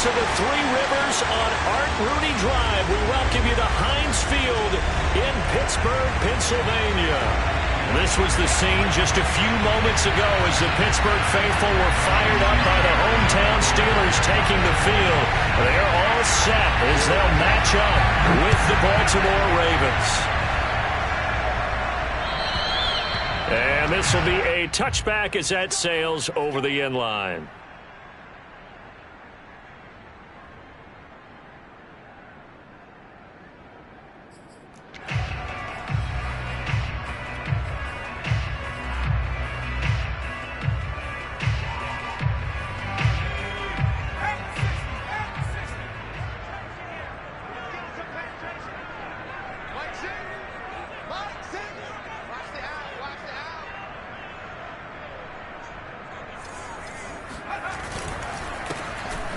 to the Three Rivers on Art Rooney Drive. We welcome you to Heinz Field in Pittsburgh, Pennsylvania. This was the scene just a few moments ago as the Pittsburgh faithful were fired up by the hometown Steelers taking the field. They're all set as they'll match up with the Baltimore Ravens. And this will be a touchback as that sails over the end line.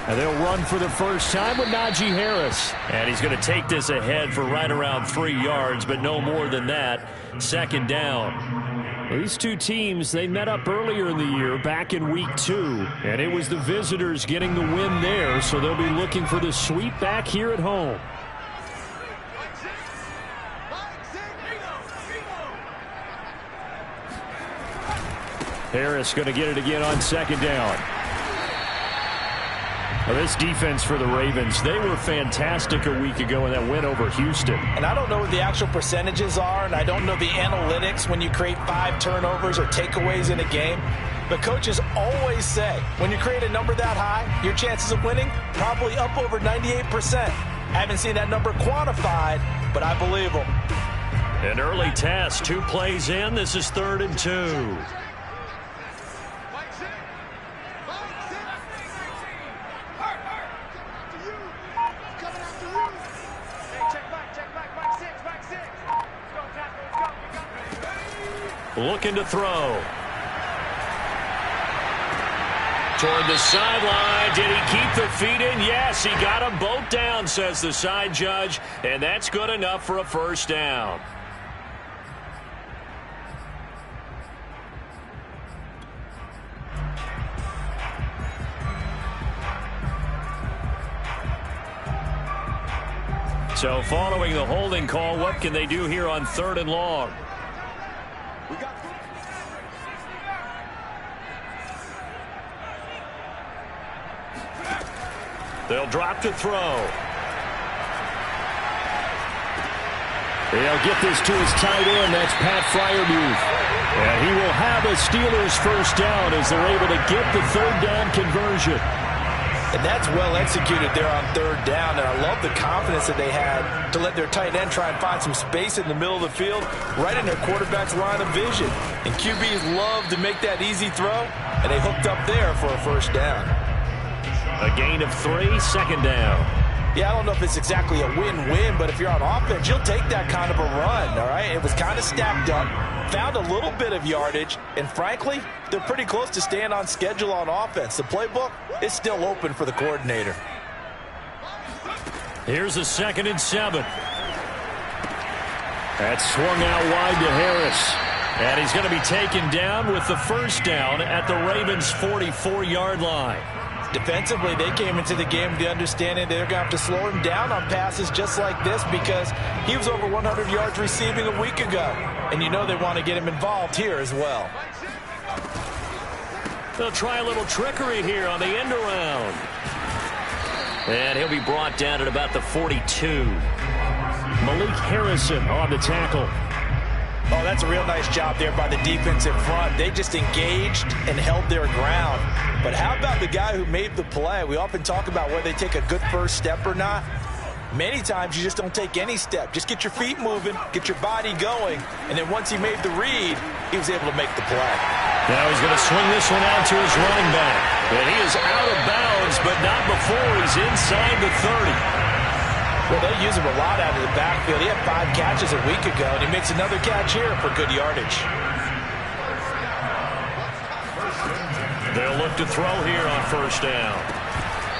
And they'll run for the first time with Najee Harris. And he's going to take this ahead for right around 3 yards, but no more than that. Second down. These two teams, they met up earlier in the year, back in week 2. And it was the visitors getting the win there, so they'll be looking for the sweep back here at home. Harris going to get it again on second down. Well, this defense for the Ravens, they were fantastic a week ago in that win over Houston. And I don't know what the actual percentages are, and I don't know the analytics when you create 5 turnovers or takeaways in a game. But coaches always say, when you create a number that high, your chances of winning probably up over 98%. I haven't seen that number quantified, but I believe them. An early test, 2 plays in. This is 3rd and 2. Looking to throw. Toward the sideline. Did he keep the feet in? Yes, he got them both down, says the side judge. And that's good enough for a first down. So following the holding call, what can they do here on 3rd and long? They'll drop to throw. They'll get this to his tight end. That's Pat Freiermuth. And he will have a Steelers first down as they're able to get the 3rd down conversion. And that's well executed there on 3rd down. And I love the confidence that they had to let their tight end try and find some space in the middle of the field, right in their quarterback's line of vision. And QBs love to make that easy throw, and they hooked up there for a first down. A gain of 3, second down. Yeah, I don't know if it's exactly a win-win, but if you're on offense, you'll take that kind of a run, all right? It was kind of stacked up, found a little bit of yardage, and frankly, they're pretty close to staying on schedule on offense. The playbook is still open for the coordinator. Here's a 2nd and 7. That's swung out wide to Harris. And he's going to be taken down with the first down at the Ravens' 44-yard line. Defensively, they came into the game with the understanding they're going to have to slow him down on passes just like this because he was over 100 yards receiving a week ago. And you know they want to get him involved here as well. They'll try a little trickery here on the end around. And he'll be brought down at about the 42. Malik Harrison on the tackle. Oh, that's a real nice job there by the defense in front. They just engaged and held their ground. But how about the guy who made the play? We often talk about whether they take a good first step or not. Many times you just don't take any step. Just get your feet moving, get your body going, and then once he made the read, he was able to make the play. Now he's going to swing this one out to his running back. And he is out of bounds, but not before he's inside the 30. Well, they use him a lot out of the backfield. He had 5 catches a week ago, and he makes another catch here for good yardage. They'll look to throw here on first down.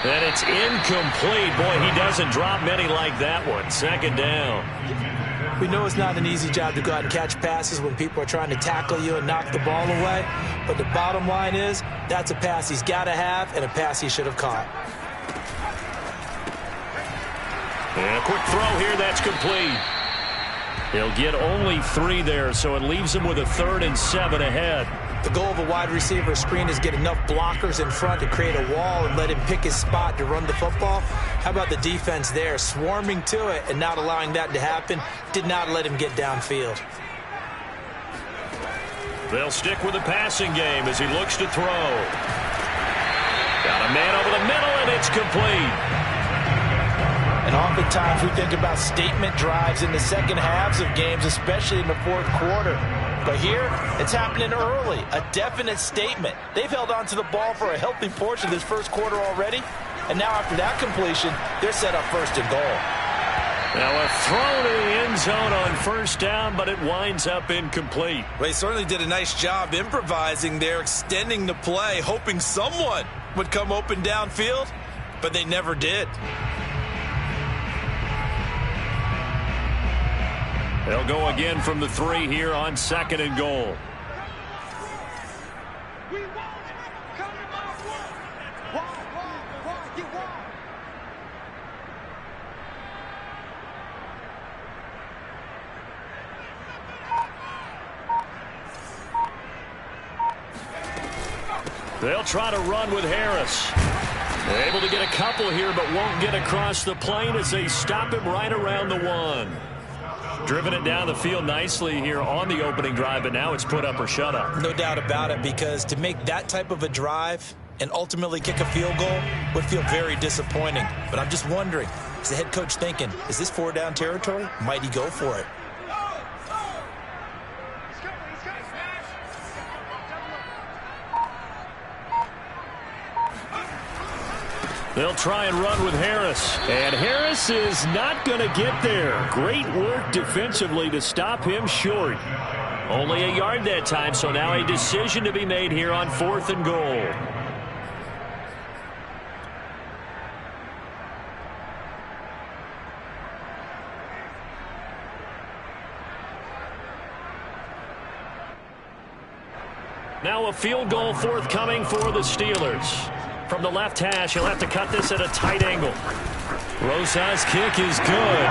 And it's incomplete. Boy, he doesn't drop many like that one. Second down. We know it's not an easy job to go out and catch passes when people are trying to tackle you and knock the ball away. But the bottom line is, that's a pass he's got to have and a pass he should have caught. quick throw here. That's complete. He'll get only 3 there, so it leaves him with a 3rd and 7 ahead. The goal of a wide receiver screen is get enough blockers in front to create a wall and let him pick his spot to run the football. How about the defense there, swarming to it and not allowing that to happen? Did not let him get downfield. They'll stick with the passing game as he looks to throw. Got a man over the middle, and it's complete. And oftentimes we think about statement drives in the second halves of games, especially in the fourth quarter. But here, it's happening early, a definite statement. They've held on to the ball for a healthy portion of this first quarter already. And now after that completion, they're set up 1st and goal. Now a throw to the end zone on 1st down, but it winds up incomplete. They certainly did a nice job improvising there, extending the play, hoping someone would come open downfield, but they never did. They'll go again from the 3 here on 2nd and goal. They'll try to run with Harris. They're able to get a couple here, but won't get across the plane as they stop him right around the 1. Driven it down the field nicely here on the opening drive, but now it's put up or shut up. No doubt about it, because to make that type of a drive and ultimately kick a field goal would feel very disappointing. But I'm just wondering, is the head coach thinking, is this 4-down territory? Might he go for it? They'll try and run with Harris. And Harris is not going to get there. Great work defensively to stop him short. Only a yard that time, so now a decision to be made here on 4th and goal. Now a field goal forthcoming for the Steelers. From the left hash, he'll have to cut this at a tight angle. Rosa's kick is good.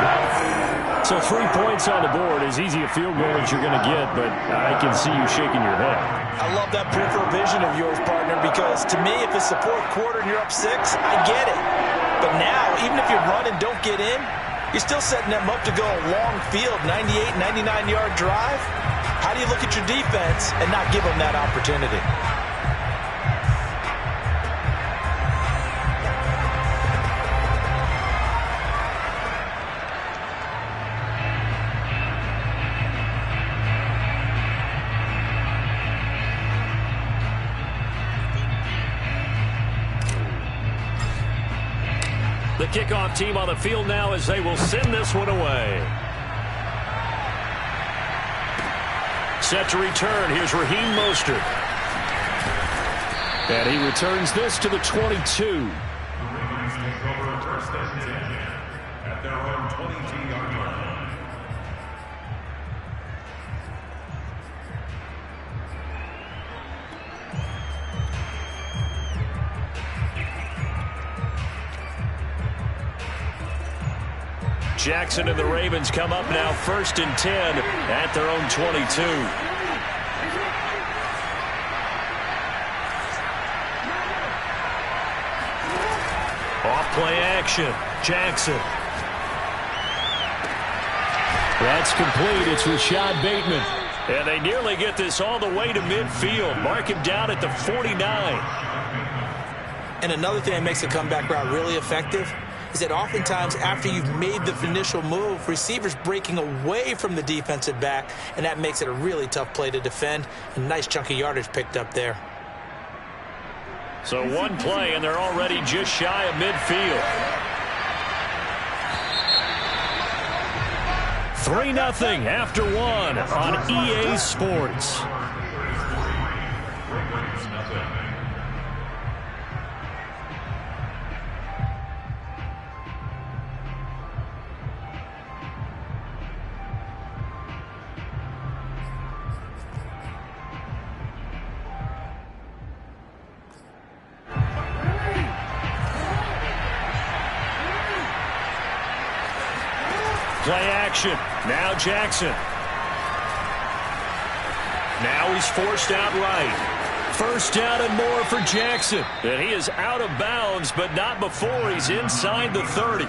So 3 points on the board, as easy a field goal as you're going to get, but I can see you shaking your head. I love that peripheral vision of yours, partner, because to me, if it's the 4th quarter and you're up 6, I get it. But now, even if you run and don't get in, you're still setting them up to go a long field, 98, 99-yard drive. How do you look at your defense and not give them that opportunity? The kickoff team on the field now as they will send this one away. Set to return. Here's Raheem Mostert. And he returns this to the 22. At their own 22-yard line. Jackson and the Ravens come up now 1st and 10 at their own 22. Off play action. Jackson. That's complete. It's Rashad Bateman. And they nearly get this all the way to midfield. Mark him down at the 49. And another thing that makes a comeback route really effective is that oftentimes after you've made the initial move, receivers breaking away from the defensive back, and that makes it a really tough play to defend. A nice chunk of yardage picked up there. So 1 play, and they're already just shy of midfield. 3-0 after 1 on EA Sports. Play action. Now Jackson. Now he's forced out right. First down and more for Jackson. And he is out of bounds, but not before he's inside the 30.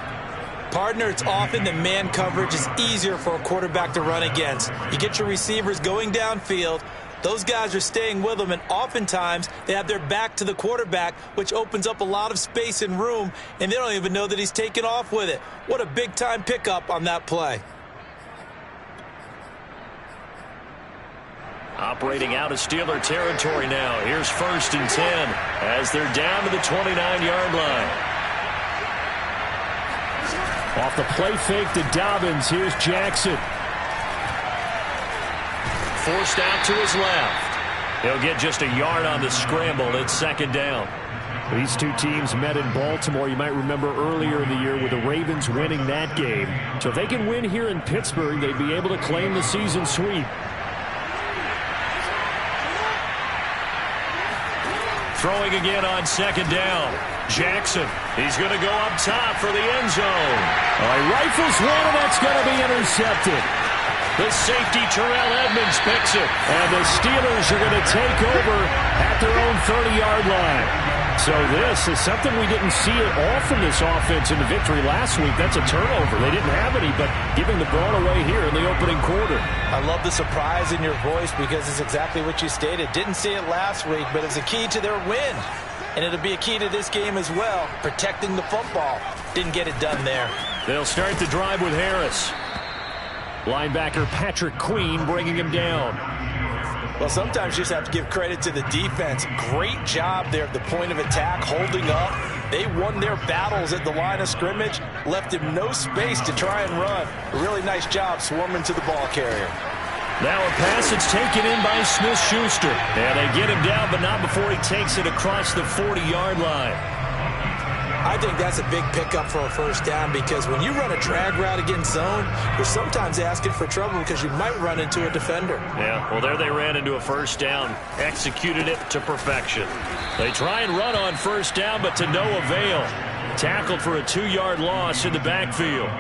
Partner, it's often that man coverage is easier for a quarterback to run against. You get your receivers going downfield. Those guys are staying with them, and oftentimes they have their back to the quarterback, which opens up a lot of space and room, and they don't even know that he's taken off with it. What a big-time pickup on that play. Operating out of Steeler territory now. Here's 1st and 10 as they're down to the 29-yard line. Off the play fake to Dobbins. Here's Jackson. Forced out to his left. He'll get just a yard on the scramble. It's 2nd down. These two teams met in Baltimore. You might remember earlier in the year with the Ravens winning that game. So if they can win here in Pittsburgh, they'd be able to claim the season sweep. Throwing again on 2nd down. Jackson. He's going to go up top for the end zone. He rifles one, and that's going to be intercepted. The safety, Terrell Edmonds, picks it. And the Steelers are going to take over at their own 30-yard line. So this is something we didn't see at all from this offense in the victory last week. That's a turnover. They didn't have any, but giving the ball away here in the opening quarter. I love the surprise in your voice because it's exactly what you stated. Didn't see it last week, but it's a key to their win. And it'll be a key to this game as well, protecting the football. Didn't get it done there. They'll start the drive with Harris. Linebacker Patrick Queen bringing him down. Well, sometimes you just have to give credit to the defense. Great job there at the point of attack, holding up. They won their battles at the line of scrimmage, left him no space to try and run. A really nice job swarming to the ball carrier. Now a pass that's taken in by Smith-Schuster. And they get him down, but not before he takes it across the 40-yard line. I think that's a big pickup for a 1st down because when you run a drag route against zone, you're sometimes asking for trouble because you might run into a defender. Yeah, well, there they ran into a 1st down, executed it to perfection. They try and run on 1st down, but to no avail. Tackled for a 2-yard loss in the backfield.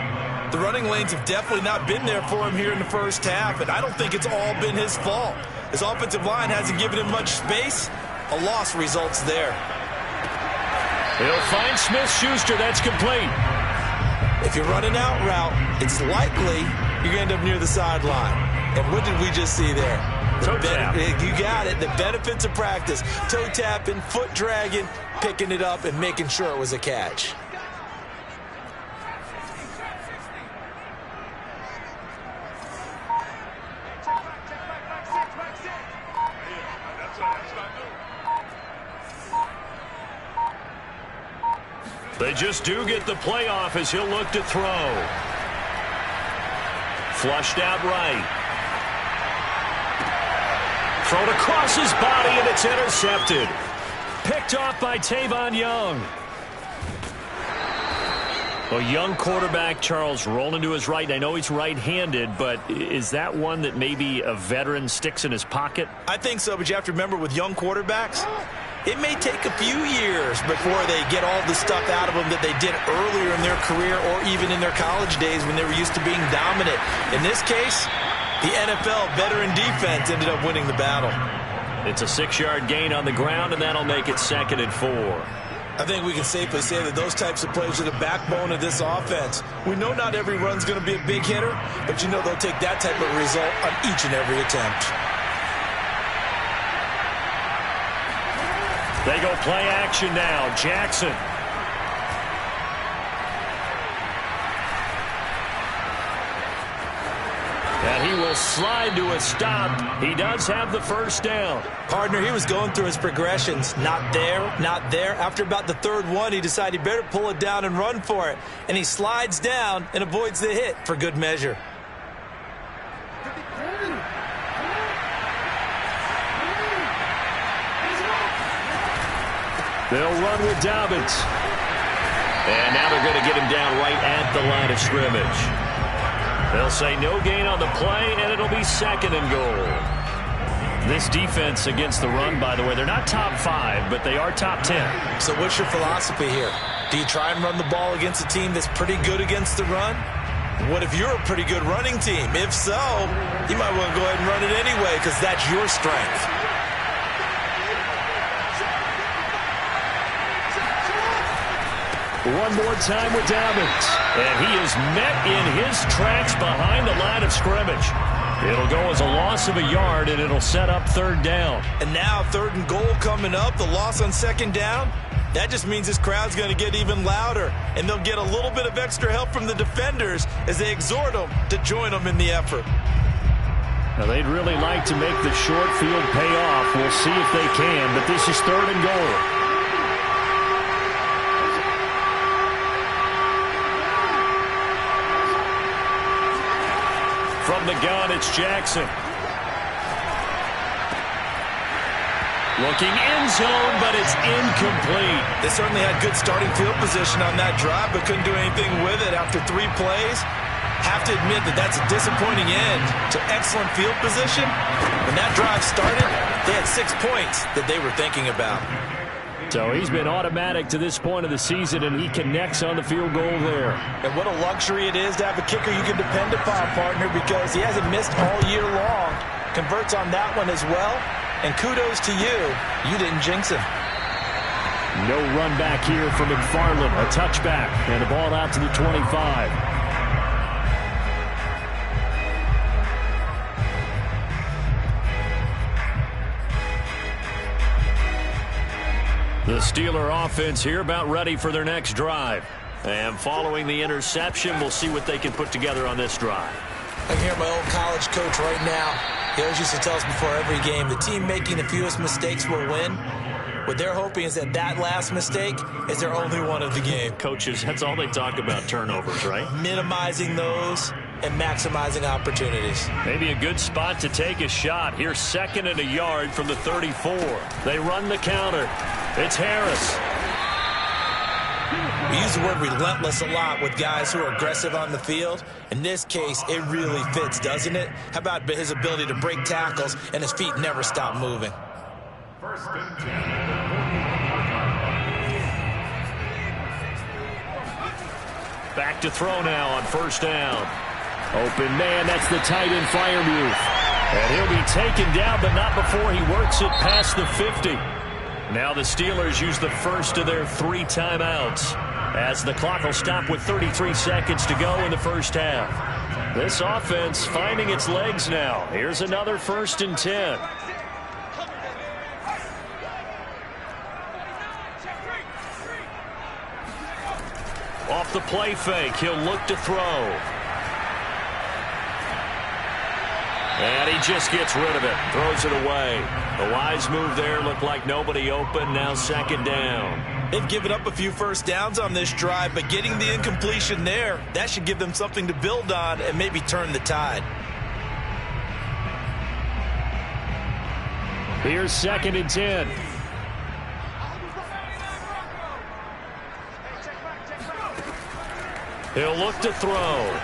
The running lanes have definitely not been there for him here in the 1st half, and I don't think it's all been his fault. His offensive line hasn't given him much space. A loss results there. He'll find Smith-Schuster. That's complete. If you run an out route, it's likely you're going to end up near the sideline. And what did we just see there? Toe tap. You got it. The benefits of practice. Toe tapping, foot dragging, picking it up, and making sure it was a catch. They just do get the playoff as he'll look to throw. Flushed out right. Thrown across his body, and it's intercepted. Picked off by Tavon Young. A young quarterback, Charles, rolling to his right. I know he's right-handed, but is that one that maybe a veteran sticks in his pocket? I think so, but you have to remember with young quarterbacks, it may take a few years before they get all the stuff out of them that they did earlier in their career or even in their college days when they were used to being dominant. In this case, the NFL veteran defense ended up winning the battle. It's a 6-yard gain on the ground, and that'll make it 2nd and 4. I think we can safely say that those types of plays are the backbone of this offense. We know not every run's going to be a big hitter, but you know they'll take that type of result on each and every attempt. They go play action now. Jackson. And he will slide to a stop. He does have the 1st down. Partner, he was going through his progressions. Not there, not there. After about the 3rd one, he decided he better pull it down and run for it. And he slides down and avoids the hit for good measure. They'll run with Dobbins. And now they're going to get him down right at the line of scrimmage. They'll say no gain on the play, and it'll be 2nd and goal. This defense against the run, by the way, they're not top 5, but they are top 10. So what's your philosophy here? Do you try and run the ball against a team that's pretty good against the run? What if you're a pretty good running team? If so, you might want to go ahead and run it anyway because that's your strength. One more time with Dobbins. And he is met in his tracks behind the line of scrimmage. It'll go as a loss of a yard, and it'll set up third down. And now 3rd and goal coming up, the loss on 2nd down. That just means this crowd's going to get even louder, and they'll get a little bit of extra help from the defenders as they exhort them to join them in the effort. Now, they'd really like to make the short field pay off. We'll see if they can, but this is 3rd and goal. From the gun, it's Jackson. Looking end zone, but it's incomplete. They certainly had good starting field position on that drive, but couldn't do anything with it after 3 plays. Have to admit that that's a disappointing end to excellent field position. When that drive started, they had 6 points that they were thinking about. So he's been automatic to this point of the season, and he connects on the field goal there. And what a luxury it is to have a kicker you can depend upon, partner, because he hasn't missed all year long. Converts on that one as well. And kudos to you. You didn't jinx him. No run back here from McFarland. A touchback, and the ball out to the 25. The Steeler offense here about ready for their next drive. And following the interception, we'll see what they can put together on this drive. I can hear my old college coach right now. He always used to tell us before every game, the team making the fewest mistakes will win. What they're hoping is that that last mistake is their only one of the game. Coaches, that's all they talk about, turnovers, right? Minimizing those and maximizing opportunities. Maybe a good spot to take a shot. Here's 2nd and a yard from the 34. They run the counter. It's Harris. We use the word relentless a lot with guys who are aggressive on the field. In this case, it really fits, doesn't it? How about his ability to break tackles and his feet never stop moving? Back to throw now on 1st down. Open man, that's the tight end Freiermuth. And he'll be taken down, but not before he works it past the 50. Now the Steelers use the first of their 3 timeouts as the clock will stop with 33 seconds to go in the first half. This offense finding its legs now. Here's another 1st and 10. Off the play fake, he'll look to throw. And he just gets rid of it, throws it away. A wise move there, looked like nobody open, now 2nd down. They've given up a few first downs on this drive, but getting the incompletion there, that should give them something to build on and maybe turn the tide. Here's 2nd and 10. He'll look to throw.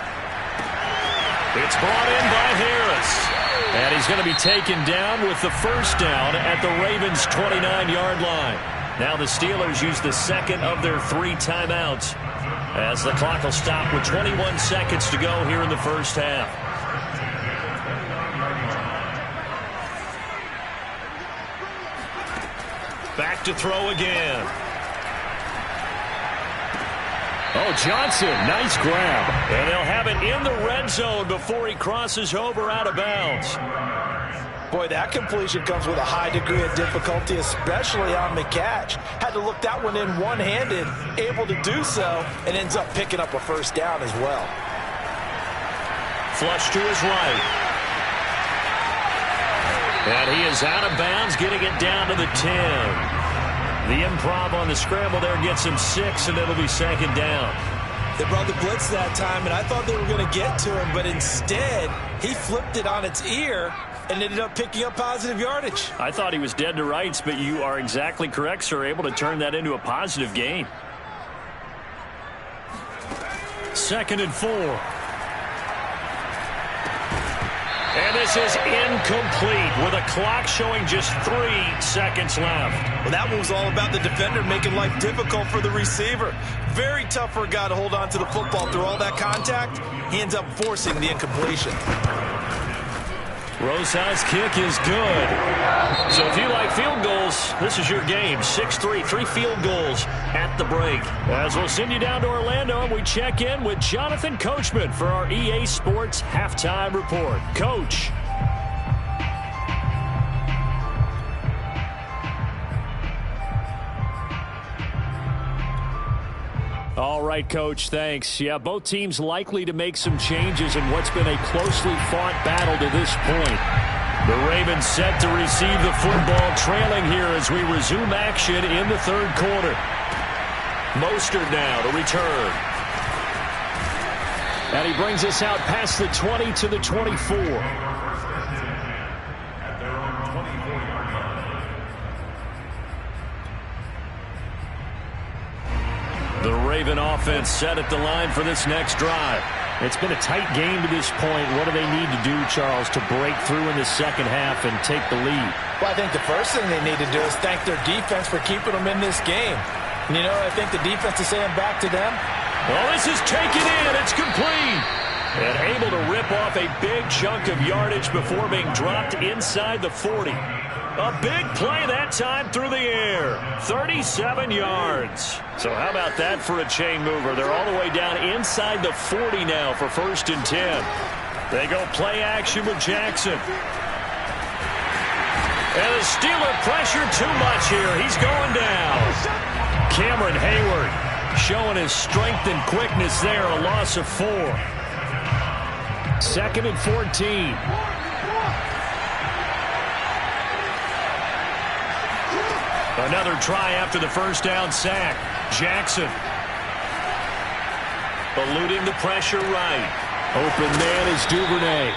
It's brought in by Harris. And he's going to be taken down with the 1st down at the Ravens' 29-yard line. Now the Steelers use the 2nd of their 3 timeouts as the clock will stop with 21 seconds to go here in the first half. Back to throw again. Oh, Johnson, nice grab. And they'll have it in the red zone before he crosses over out of bounds. Boy, that completion comes with a high degree of difficulty, especially on the catch. Had to look that one in one-handed, able to do so, and ends up picking up a 1st down as well. Flush to his right. And he is out of bounds, getting it down to the 10. The improv on the scramble there gets him 6, and it'll be 2nd down. They brought the blitz that time, and I thought they were going to get to him, but instead, he flipped it on its ear and ended up picking up positive yardage. I thought he was dead to rights, but you are exactly correct, sir, able to turn that into a positive gain. 2nd and 4. And this is incomplete with a clock showing just 3 seconds left. Well, that one was all about the defender making life difficult for the receiver. Very tough for a guy to hold on to the football through all that contact. He ends up forcing the incompletion. Rosa's kick is good. So if you like field goals, this is your game. 6-3, 3 field goals at the break. As we'll send you down to Orlando, and we check in with Jonathan Coachman for our EA Sports Halftime Report. Coach. All right, Coach, thanks. Yeah, both teams likely to make some changes in what's been a closely fought battle to this point. The Ravens set to receive the football, trailing here as we resume action in the third quarter. Mostert now to return. And he brings us out past the 20 to the 24. The Raven offense set at the line for this next drive. It's been a tight game to this point. What do they need to do, Charles, to break through in the second half and take the lead? Well, I think the first thing they need to do is thank their defense for keeping them in this game. And, you know, I think the defense is saying back to them. Well, this is taken in. It's complete. And able to rip off a big chunk of yardage before being dropped inside the 40. A big play that time through the air. 37 yards. So how about that for a chain mover? They're all the way down inside the 40 now for 1st and 10. They go play action with Jackson. And the Steeler pressure too much here. He's going down. Cameron Hayward showing his strength and quickness there. A loss of 4. 2nd and 14. Another try after the first down sack. Jackson. Eluding the pressure right. Open man is Duvernay.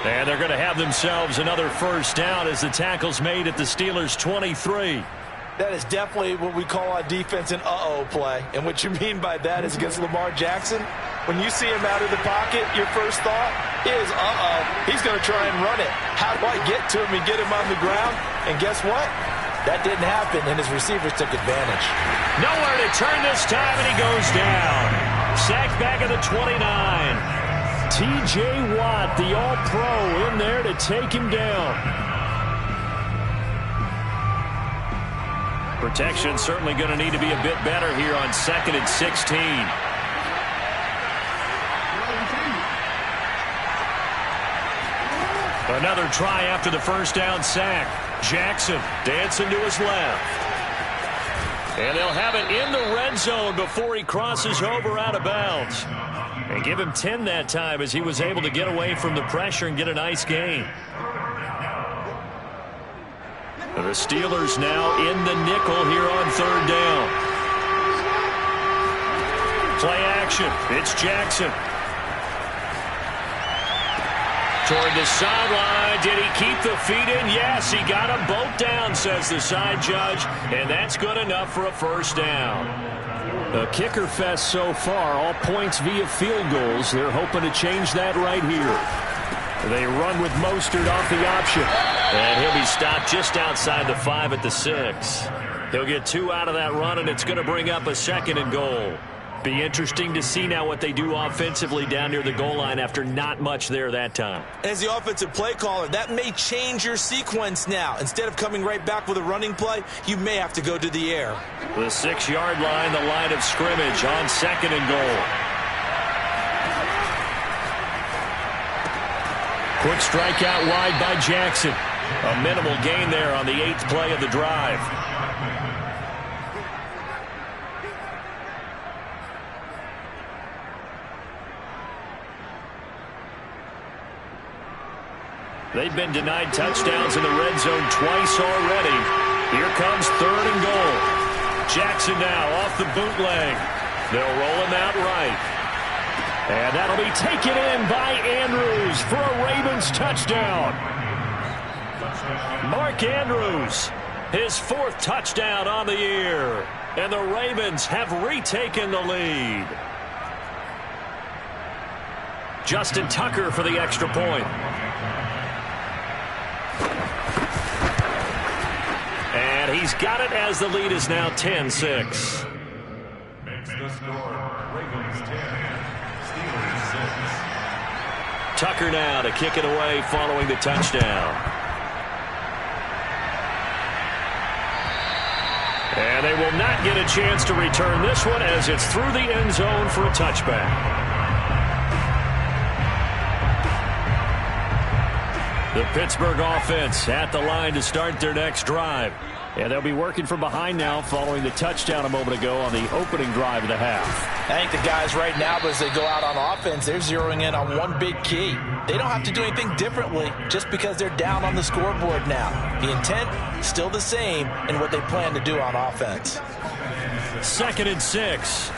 And they're going to have themselves another first down as the tackle's made at the Steelers' 23. That is definitely what we call on defense an uh-oh play. And what you mean by that is against Lamar Jackson, when you see him out of the pocket, your first thought is, uh-oh, he's going to try and run it. How do I get to him and get him on the ground? And guess what? That didn't happen, and his receivers took advantage. Nowhere to turn this time, and he goes down. Sacked back at the 29. T.J. Watt, the All-Pro, in there to take him down. Protection certainly going to need to be a bit better here on 2nd and 16. Another try after the first down sack. Jackson dancing to his left. And they'll have it in the red zone before he crosses over out of bounds. And give him 10 that time as he was able to get away from the pressure and get a nice gain. The Steelers now in the nickel here on 3rd down. Play action. It's Jackson. Toward the sideline. Did he keep the feet in? Yes, he got them both down, says the side judge. And that's good enough for a first down. A kicker fest so far. All points via field goals. They're hoping to change that right here. They run with Mostert off the option. And he'll be stopped just outside the 5 at the 6. He'll get 2 out of that run, and it's going to bring up a 2nd and goal. Be interesting to see now what they do offensively down near the goal line after not much there that time. As the offensive play caller, that may change your sequence now. Instead of coming right back with a running play, you may have to go to the air. The 6-yard line, the line of scrimmage on 2nd and goal. Quick strike out wide by Jackson. A minimal gain there on the 8th play of the drive. They've been denied touchdowns in the red zone twice already. Here comes 3rd and goal. Jackson now off the bootleg. They'll roll him out right. And that'll be taken in by Andrews for a Ravens touchdown. Mark Andrews, his 4th touchdown on the year. And the Ravens have retaken the lead. Justin Tucker for the extra point. And he's got it as the lead is now 10-6. Makes the score Ravens 10, Steelers 6. Tucker now to kick it away following the touchdown. And they will not get a chance to return this one as it's through the end zone for a touchback. The Pittsburgh offense at the line to start their next drive. And they'll be working from behind now following the touchdown a moment ago on the opening drive of the half. I think the guys right now, as they go out on offense, they're zeroing in on one big key. They don't have to do anything differently just because they're down on the scoreboard now. The intent, still the same in what they plan to do on offense. 2nd and 6.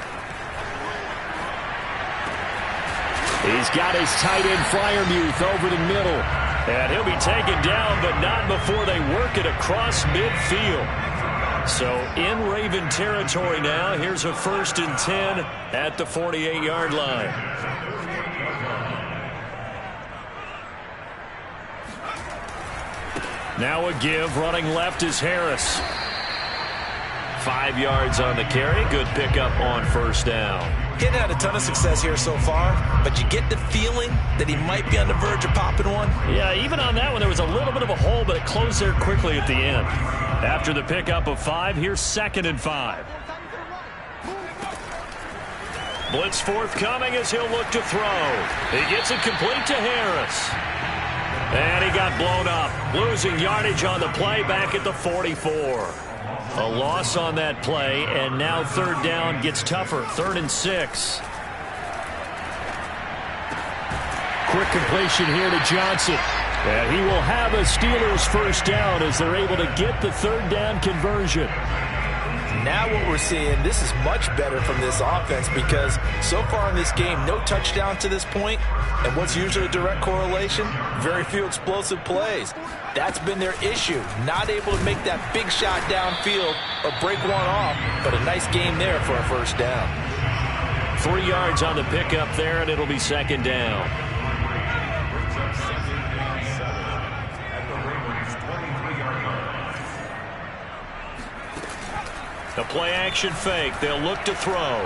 He's got his tight end Freiermuth over the middle. And he'll be taken down, but not before they work it across midfield. So in Raven territory now. Here's a 1st and 10 at the 48-yard line. Now a give. Running left is Harris. 5 yards on the carry. Good pickup on 1st down. He hadn't had a ton of success here so far, but you get the feeling that he might be on the verge of popping one. Yeah, even on that one, there was a little bit of a hole, but it closed there quickly at the end. After the pickup of 5, here's 2nd and 5. Blitz forthcoming as he'll look to throw. He gets it complete to Harris. And he got blown up, losing yardage on the play back at the 44. A loss on that play, and now 3rd down gets tougher. 3rd and 6. Quick completion here to Johnson. And he will have a Steelers 1st down as they're able to get the 3rd down conversion. Now what we're seeing, this is much better from this offense because so far in this game, no touchdown to this point, and what's usually a direct correlation? Very few explosive plays. That's been their issue, not able to make that big shot downfield or break one off, but a nice game there for a 1st down. 3 yards on the pickup there, and it'll be 2nd down. Brings up 2nd and 7 at the Ravens 23-yard line. The play-action fake. They'll look to throw.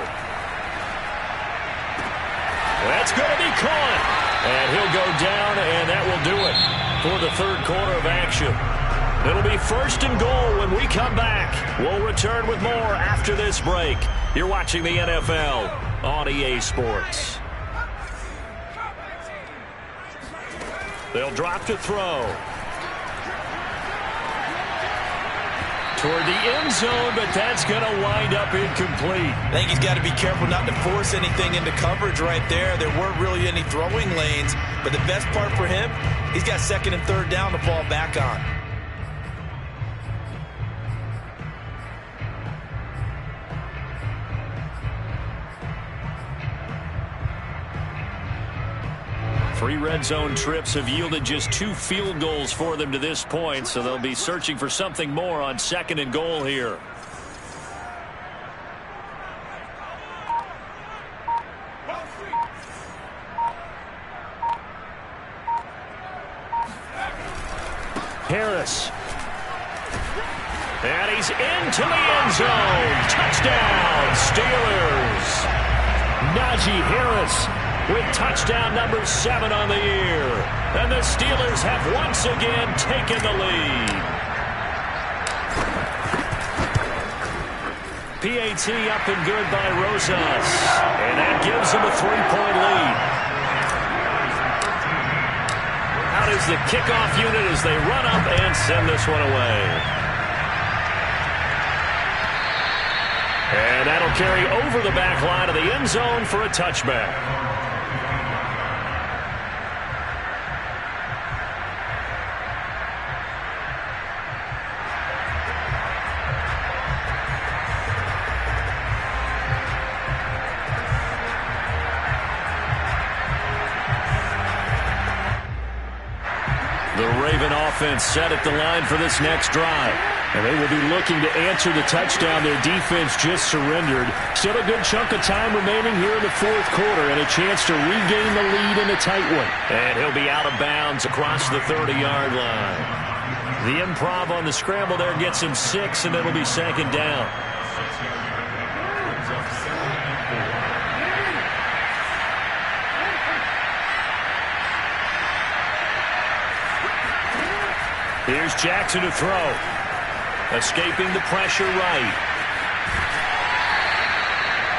That's going to be caught. And he'll go down, and that will do it for the 3rd quarter of action. It'll be 1st and goal when we come back. We'll return with more after this break. You're watching the NFL on EA Sports. They'll drop to throw. Toward the end zone, but that's going to wind up incomplete. I think he's got to be careful not to force anything into coverage right there. There weren't really any throwing lanes, but the best part for him, he's got 2nd and 3rd down to fall back on. Three red zone trips have yielded just 2 field goals for them to this point, so they'll be searching for something more on 2nd and goal here. Harris. And he's into the end zone. Touchdown, Steelers. Najee Harris with touchdown number 7 on the year. And the Steelers have once again taken the lead. PAT up and good by Rosas. And that gives them a 3-point lead. Out is the kickoff unit as they run up and send this one away. And that'll carry over the back line of the end zone for a touchback. The Raven offense set at the line for this next drive. And they will be looking to answer the touchdown their defense just surrendered. Still a good chunk of time remaining here in the fourth quarter and a chance to regain the lead in a tight one. And he'll be out of bounds across the 30-yard line. The improv on the scramble there gets him 6, and it'll be second down. Here's Jackson to throw. Escaping the pressure right.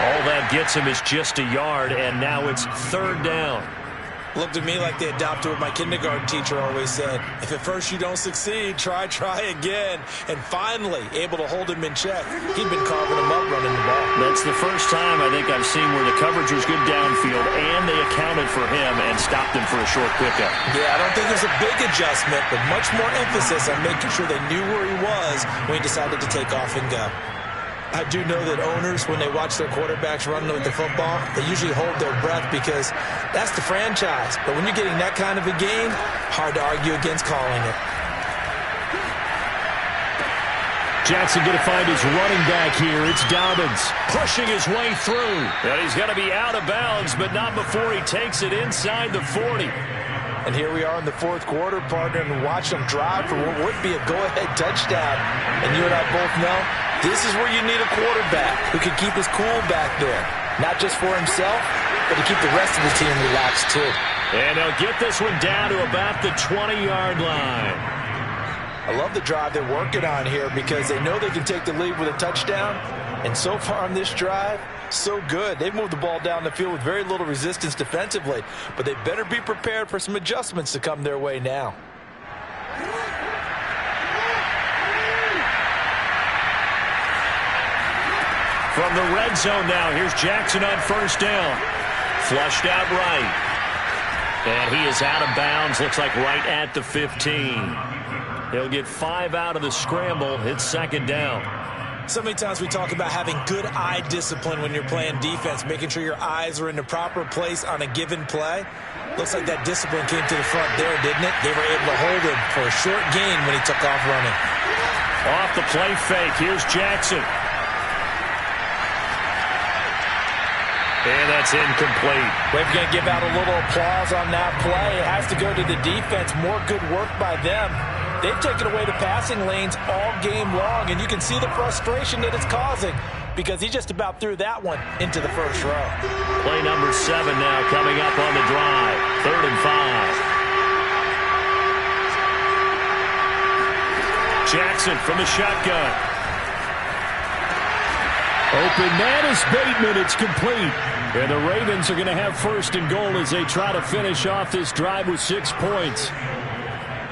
All that gets him is just a yard, and now it's third down. Looked at me like they adopted what my kindergarten teacher always said. If at first you don't succeed, try again. And finally, able to hold him in check. He'd been carving him up running the ball. That's the first time I think I've seen where the coverage was good downfield, and they accounted for him and stopped him for a short pickup. Yeah, I don't think it was a big adjustment, but much more emphasis on making sure they knew where he was when he decided to take off and go. I do know that owners, when they watch their quarterbacks run with the football, they usually hold their breath because that's the franchise. But when you're getting that kind of a game, hard to argue against calling it. Jackson going to find his running back here. It's Dobbins pushing his way through. And he's going to be out of bounds, but not before he takes it inside the 40. And here we are in the fourth quarter, partner, and watch them drive for what would be a go-ahead touchdown. And you and I both know this is where you need a quarterback who can keep his cool back there. Not just for himself, but to keep the rest of the team relaxed too. And they'll get this one down to about the 20-yard line. I love the drive they're working on here because they know they can take the lead with a touchdown. And so far on this drive, so good. They've moved the ball down the field with very little resistance defensively, but they better be prepared for some adjustments to come their way now. From the red zone now, here's Jackson on first down. Flushed out right. And he is out of bounds, looks like right at the 15. He'll get 5 out of the scramble. It's second down. So many times we talk about having good eye discipline when you're playing defense, making sure your eyes are in the proper place on a given play. Looks like that discipline came to the front there, didn't it? They were able to hold him for a short gain when he took off running. Off the play fake, here's Jackson. And that's incomplete. We're going to give out a little applause on that play. It has to go to the defense. More good work by them. They've taken away the passing lanes all game long, and you can see the frustration that it's causing because he just about threw that one into the first row. Play number 7 now coming up on the drive. 3rd and 5. Jackson from the shotgun. Open man is Bateman. It's complete. And the Ravens are going to have 1st and goal as they try to finish off this drive with 6 points.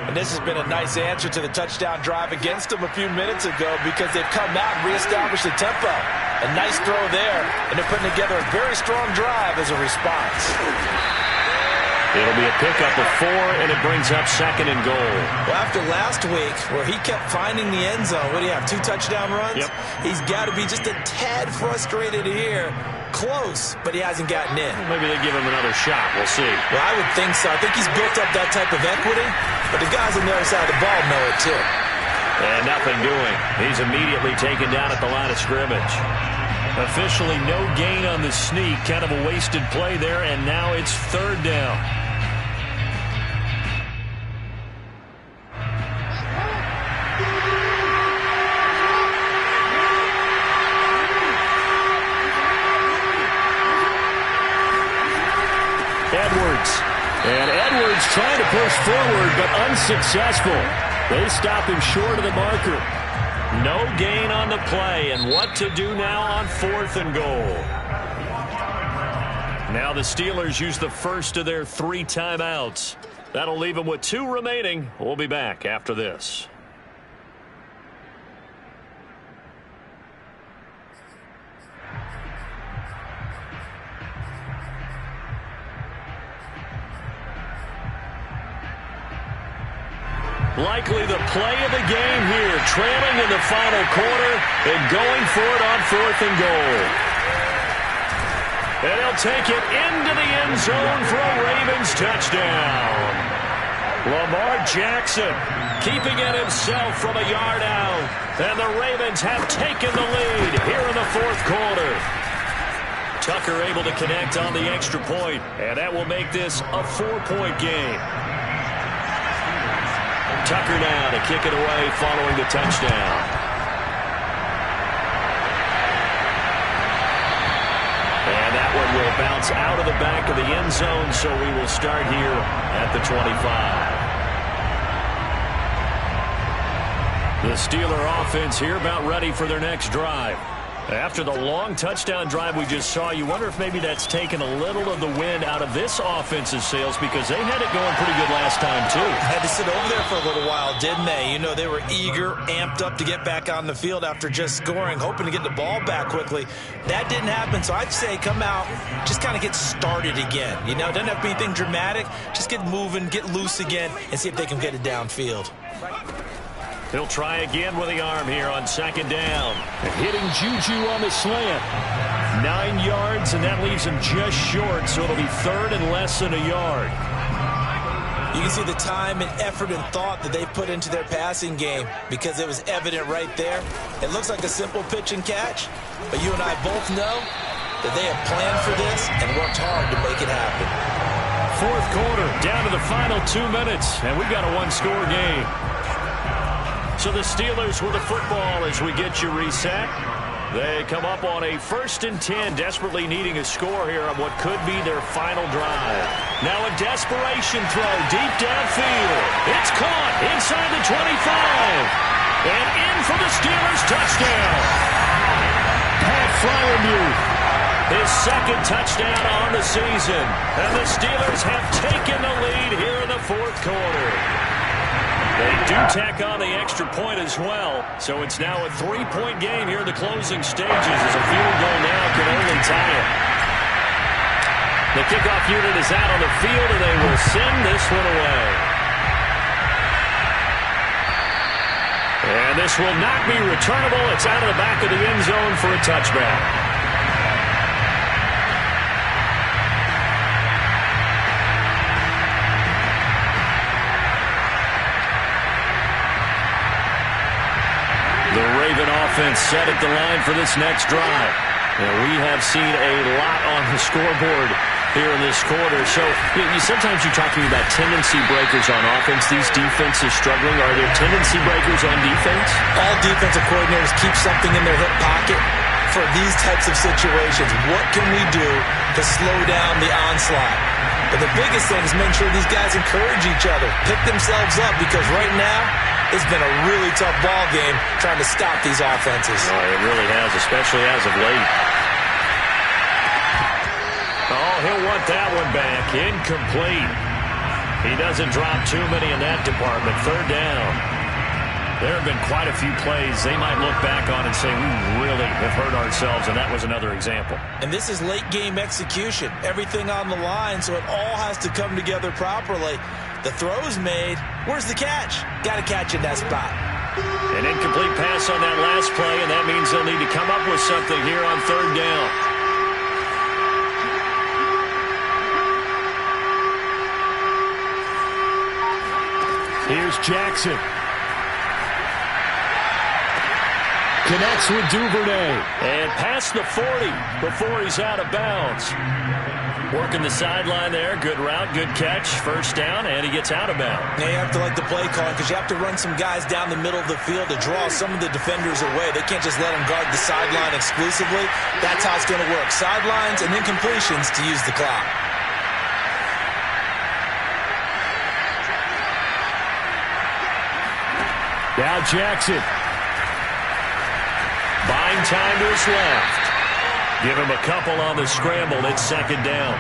And this has been a nice answer to the touchdown drive against them a few minutes ago because they've come out and reestablished the tempo. A nice throw there, and they're putting together a very strong drive as a response. It'll be a pickup of 4, and it brings up 2nd and goal. Well, after last week where he kept finding the end zone, what do you have, 2 touchdown runs? Yep. He's got to be just a tad frustrated here. Close, but he hasn't gotten in. Maybe they give him another shot. We'll see. Well, I would think so. I think he's built up that type of equity, but the guys on the other side of the ball know it too. And nothing doing. He's immediately taken down at the line of scrimmage. Officially no gain on the sneak. Kind of a wasted play there, and now it's 3rd down. And Edwards trying to push forward, but unsuccessful. They stop him short of the marker. No gain on the play, and what to do now on 4th and goal. Now the Steelers use the first of their 3 timeouts. That'll leave them with 2 remaining. We'll be back after this. Likely the play of the game here, trailing in the final quarter and going for it on 4th and goal. And he'll take it into the end zone for a Ravens touchdown. Lamar Jackson keeping it himself from a yard out. And the Ravens have taken the lead here in the fourth quarter. Tucker able to connect on the extra point, and that will make this a 4-point game. Tucker now to kick it away following the touchdown. And that one will bounce out of the back of the end zone, so we will start here at the 25. The Steeler offense here about ready for their next drive. After the long touchdown drive we just saw, you wonder if maybe that's taken a little of the wind out of this offense's sails, because they had it going pretty good last time, too. Had to sit over there for a little while, didn't they? You know, they were eager, amped up to get back on the field after just scoring, hoping to get the ball back quickly. That didn't happen, so I'd say come out, just kind of get started again. You know, it doesn't have to be anything dramatic. Just get moving, get loose again, and see if they can get it downfield. He'll try again with the arm here on second down. Hitting Juju on the slant. 9 yards, and that leaves him just short, so it'll be third and less than a yard. You can see the time and effort and thought that they put into their passing game, because it was evident right there. It looks like a simple pitch and catch, but you and I both know that they have planned for this and worked hard to make it happen. Fourth quarter, down to the final 2 minutes, and we've got a one-score game. So the Steelers with the football as we get you reset. They come up on a 1st and 10, desperately needing a score here on what could be their final drive. Now a desperation throw deep downfield. It's caught inside the 25. And in for the Steelers touchdown. Pat Fryermuth, his second touchdown on the season. And the Steelers have taken the lead here in the fourth quarter. They do tack on the extra point as well, so it's now a 3-point game here in the closing stages as a field goal now can only tie it. The kickoff unit is out on the field, and they will send this one away. And this will not be returnable. It's out of the back of the end zone for a touchback. Offense set at the line for this next drive. And we have seen a lot on the scoreboard here in this quarter. So sometimes you talk to me about tendency breakers on offense. These defenses struggling. Are there tendency breakers on defense? All defensive coordinators keep something in their hip pocket for these types of situations. What can we do to slow down the onslaught? But the biggest thing is make sure these guys encourage each other, pick themselves up, because right now it's been a really tough ball game trying to stop these offenses. Oh, it really has, especially as of late. Oh, he'll want that one back. Incomplete. He doesn't drop too many in that department. Third down. There have been quite a few plays they might look back on and say, we really have hurt ourselves, and that was another example. And this is late-game execution. Everything on the line, so it all has to come together properly. The throw's made. Where's the catch? Got to catch in that spot. An incomplete pass on that last play, and that means they'll need to come up with something here on third down. Here's Jackson. Connects with Duvernay. And past the 40 before he's out of bounds. Working the sideline there. Good route, good catch. First down, and he gets out of bounds. Now you have to like the play calling, because you have to run some guys down the middle of the field to draw some of the defenders away. They can't just let them guard the sideline exclusively. That's how it's going to work. Sidelines and then completions to use the clock. Now Jackson. Buying time to his left. Give him a couple on the scramble. It's second down.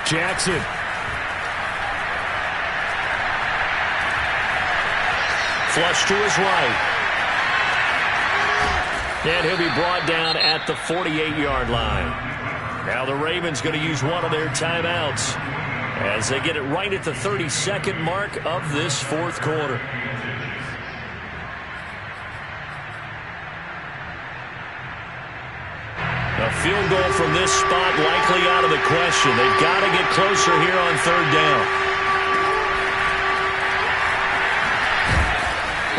Jackson. Flush to his right. And he'll be brought down at the 48-yard line. Now the Ravens going to use one of their timeouts as they get it right at the 32nd mark of this fourth quarter. A field goal from this spot likely out of the question. They've got to get closer here on third down.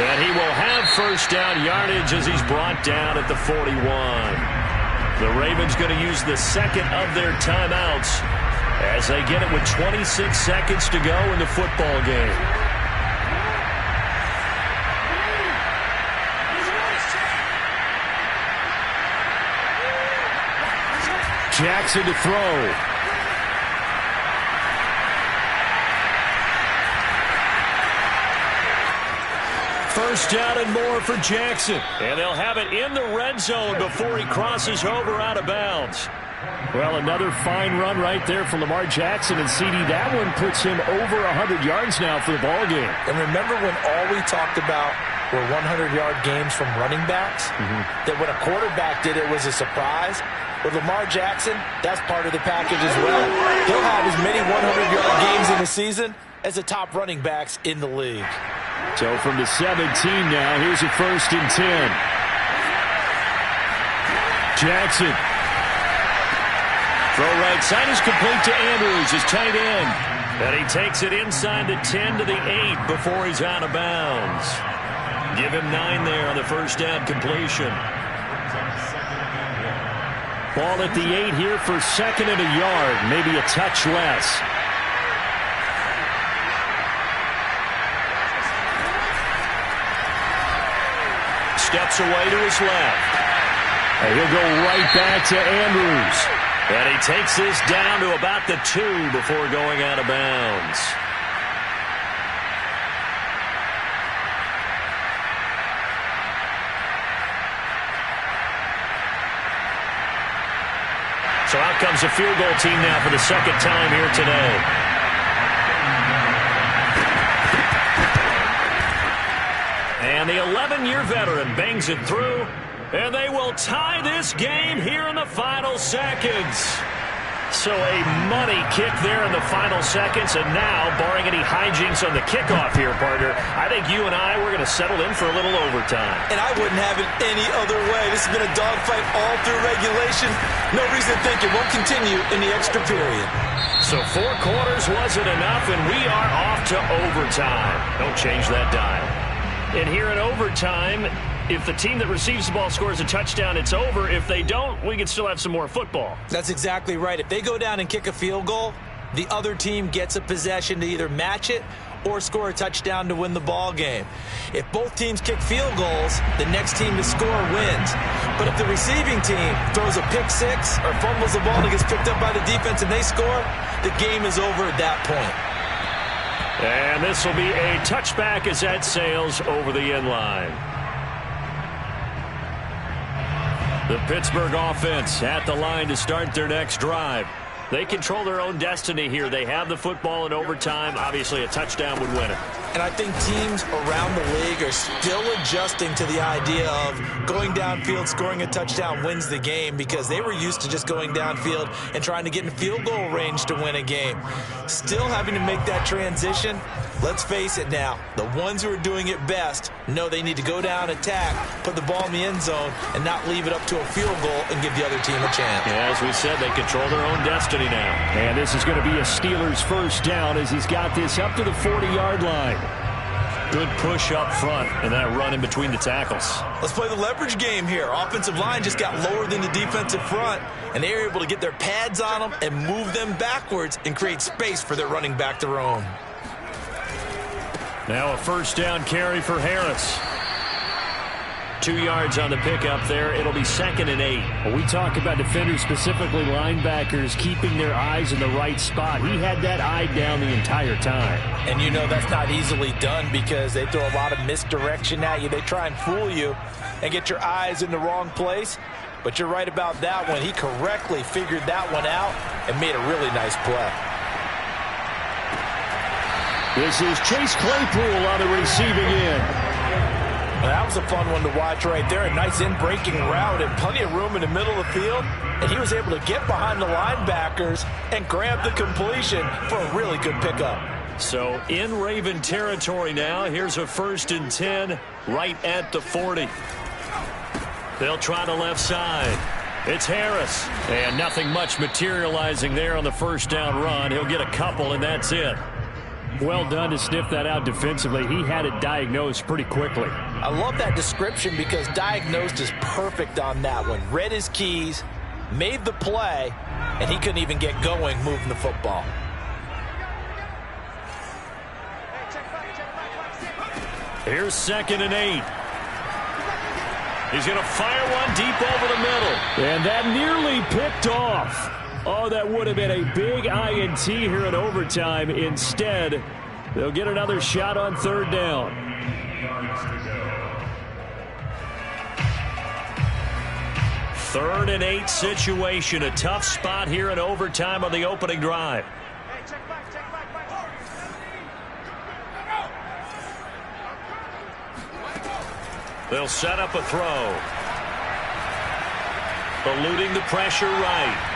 And he will have first down yardage as he's brought down at the 41. The Ravens going to use the second of their timeouts as they get it with 26 seconds to go in the football game. Jackson to throw. First down and more for Jackson. And they'll have it in the red zone before he crosses over out of bounds. Well, another fine run right there from Lamar Jackson, and CD, that one puts him over 100 yards now for the ball game. And remember when all we talked about were 100-yard games from running backs? That when a quarterback did it was a surprise. With Lamar Jackson, that's part of the package as well. He'll have as many 100-yard games in the season as the top running backs in the league. So from the 17 now, here's a 1st and 10. Jackson. Throw right side is complete to Andrews, his tight end. And he takes it inside the 10 to the 8 before he's out of bounds. Give him 9 there on the first down completion. Ball at the 8 here for 2nd and a yard, maybe a touch less. Steps away to his left. And he'll go right back to Andrews. And he takes this down to about the 2 before going out of bounds. So out comes the field goal team now for the second time here today. And the 11-year veteran bangs it through, and they will tie this game here in the final seconds. So a money kick there in the final seconds, and now, barring any hijinks on the kickoff here, partner, I think you and I, we're going to settle in for a little overtime. And I wouldn't have it any other way. This has been a dogfight all through regulation. No reason to think it won't continue in the extra period. So 4 quarters wasn't enough, and we are off to overtime. Don't change that dial. And here in overtime, if the team that receives the ball scores a touchdown, it's over. If they don't, we can still have some more football. That's exactly right. If they go down and kick a field goal, the other team gets a possession to either match it or score a touchdown to win the ball game. If both teams kick field goals, the next team to score wins. But if the receiving team throws a pick 6 or fumbles the ball and it gets picked up by the defense and they score, the game is over at that point. And this will be a touchback as that sails over the end line. The Pittsburgh offense at the line to start their next drive. They control their own destiny here. They have the football in overtime. Obviously, a touchdown would win it. And I think teams around the league are still adjusting to the idea of going downfield, scoring a touchdown wins the game, because they were used to just going downfield and trying to get in field goal range to win a game. Still having to make that transition. Let's face it now, the ones who are doing it best know they need to go down, attack, put the ball in the end zone, and not leave it up to a field goal and give the other team a chance. Yeah, as we said, they control their own destiny now. And this is going to be a Steelers first down as he's got this up to the 40-yard line. Good push up front and that run in between the tackles. Let's play the leverage game here. Offensive line just got lower than the defensive front, and they were able to get their pads on them and move them backwards and create space for their running back to roam. Now a first down carry for Harris. 2 yards on the pickup there. It'll be 2nd and 8. When we talk about defenders, specifically linebackers, keeping their eyes in the right spot, he had that eye down the entire time. And you know that's not easily done because they throw a lot of misdirection at you. They try and fool you and get your eyes in the wrong place. But you're right about that one. He correctly figured that one out and made a really nice play. This is Chase Claypool on the receiving end. That was a fun one to watch right there. A nice in-breaking route and plenty of room in the middle of the field. And he was able to get behind the linebackers and grab the completion for a really good pickup. So in Raven territory now. Here's a 1st and 10 right at the 40. They'll try the left side. It's Harris. And nothing much materializing there on the first down run. He'll get a couple, and that's it. Well done to sniff that out defensively. He had it diagnosed pretty quickly. I love that description because diagnosed is perfect on that one. Read his keys, made the play, and he couldn't even get going moving the football. Here's 2nd and 8. He's going to fire one deep over the middle. And that nearly picked off. Oh, that would have been a big INT here in overtime. Instead, they'll get another shot on 3rd down. 3rd and 8 situation. A tough spot here in overtime on the opening drive. They'll set up a throw. Eluding the pressure right.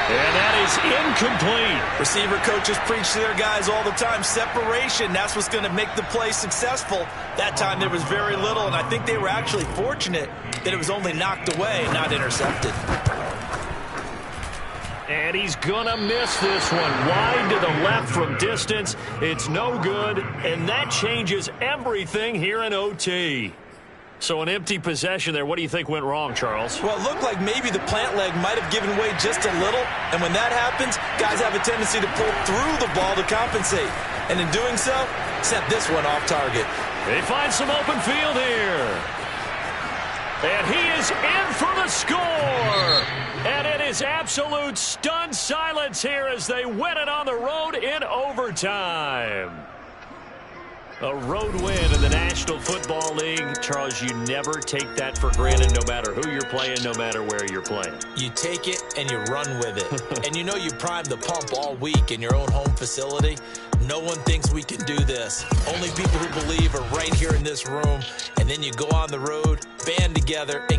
And that is incomplete. Receiver coaches preach to their guys all the time. Separation, that's what's going to make the play successful. That time there was very little, and I think they were actually fortunate that it was only knocked away, not intercepted. And he's going to miss this one. Wide to the left from distance. It's no good, and that changes everything here in OT. So an empty possession there. What do you think went wrong, Charles? Well, it looked like maybe the plant leg might have given way just a little, and when that happens, guys have a tendency to pull through the ball to compensate. And in doing so, sent this one off target. They find some open field here. And he is in for the score. And it is absolute stunned silence here as they win it on the road in overtime. A road win in the National Football League. Charles, you never take that for granted, no matter who you're playing, no matter where you're playing. You take it and you run with it. And you know you primed the pump all week in your own home facility. No one thinks we can do this. Only people who believe are right here in this room. And then you go on the road, band together, and